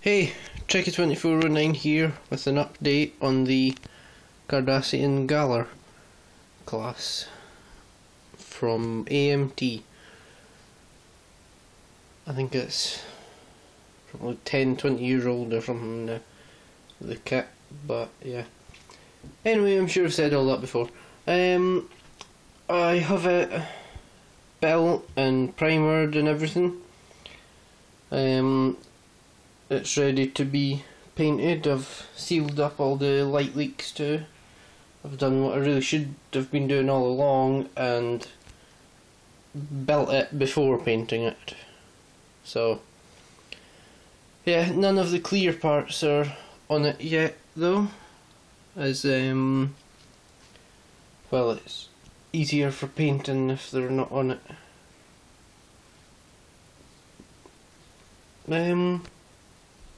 Hey, Trekkie2409 here with an update on the Cardassian Galor class from AMT. I think it's probably 10-20 years old or something, the kit, but yeah. Anyway, I'm sure I've said all that before. I have it built and primered and everything. It's ready to be painted. I've sealed up all the light leaks too. I've done what I really should have been doing all along and built it before painting it. So yeah, none of the clear parts are on it yet though, as well, it's easier for painting if they're not on it.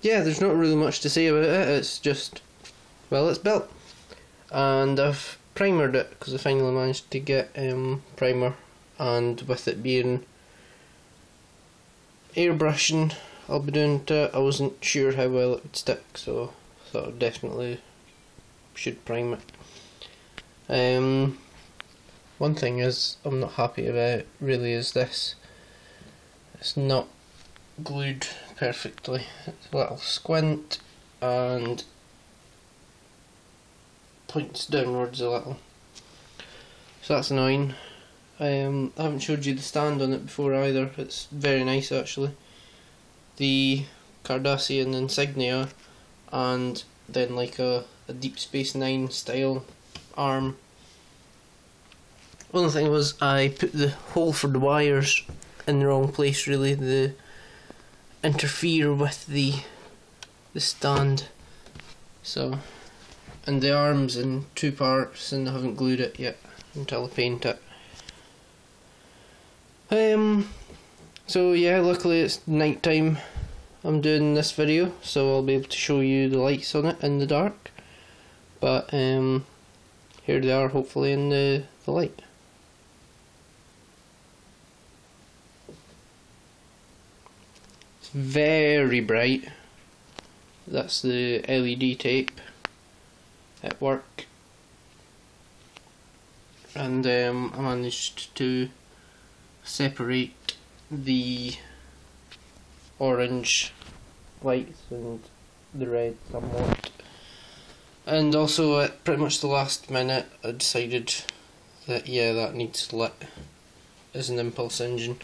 Yeah, there's not really much to say about it. It's just, well, it's built, and I've primered it because I finally managed to get primer, and with it being airbrushing I'll be doing to it, I wasn't sure how well it would stick, so I thought I definitely should prime it. One thing is I'm not happy about really is this. It's not glued perfectly. It's a little squint and points downwards a little, so that's annoying. I haven't showed you the stand on it before either. It's very nice actually. The Cardassian insignia and then like a Deep Space Nine style arm. Only thing was I put the hole for the wires in the wrong place really. They interfere with the stand, so, and the arm's in two parts and I haven't glued it yet until I paint it. So yeah, luckily it's night time I'm doing this video, so I'll be able to show you the lights on it in the dark, but here they are hopefully in the light. Very bright. That's the LED tape at work, and I managed to separate the orange lights and the red somewhat, and also at pretty much the last minute I decided that yeah, that needs lit as an impulse engine.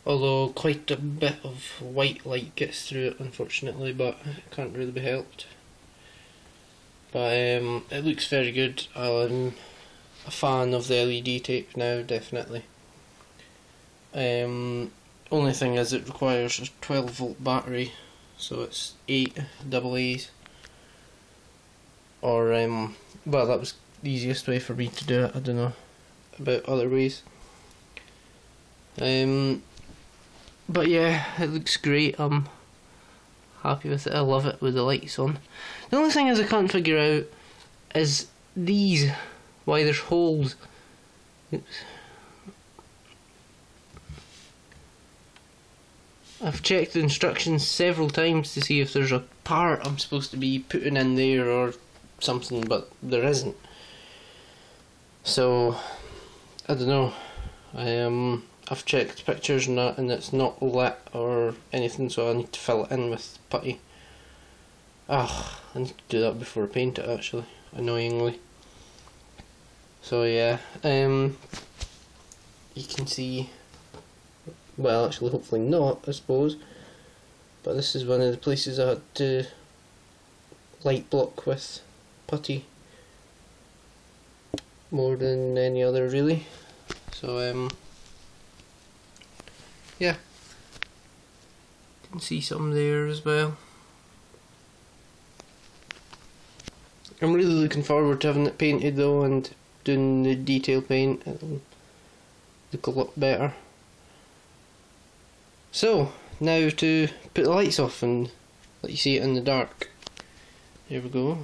Although quite a bit of white light gets through it unfortunately, but it can't really be helped. But it looks very good. I'm a fan of the LED tape now, definitely. Only thing is it requires a 12-volt battery, so it's 8 AA's. Or well, that was the easiest way for me to do it. I don't know about other ways. But yeah, it looks great. I'm happy with it. I love it with the lights on. The only thing is I can't figure out is these, why there's holes. Oops. I've checked the instructions several times to see if there's a part I'm supposed to be putting in there or something, but there isn't. So I don't know. I've checked pictures and that, and it's not lit or anything, so I need to fill it in with putty. I need to do that before I paint it actually, annoyingly. So yeah, you can see, well actually hopefully not I suppose, but this is one of the places I had to light block with putty more than any other really. So yeah, you can see some there as well. I'm really looking forward to having it painted though, and doing the detail paint. It'll look a lot better. So now to put the lights off and let you see it in the dark. Here we go.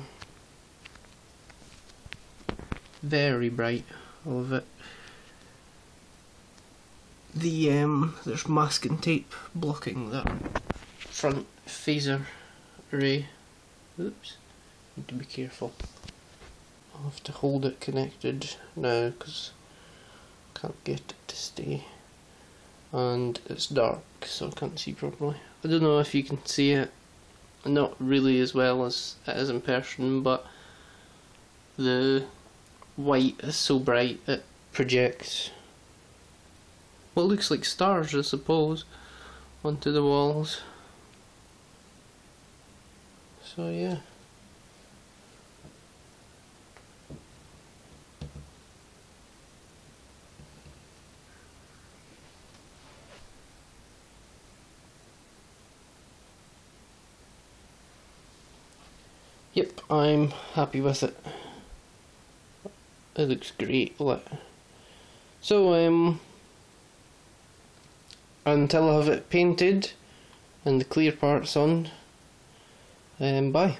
Very bright, I love it. There's masking tape blocking that front phaser ray. Oops, need to be careful. I'll have to hold it connected now because I can't get it to stay. And it's dark, so I can't see properly. I don't know if you can see it, not really as well as it is in person, but the white is so bright it projects what looks like stars, I suppose, onto the walls. So yeah. Yep, I'm happy with it. It looks great lit. So until I have it painted and the clear parts on, bye.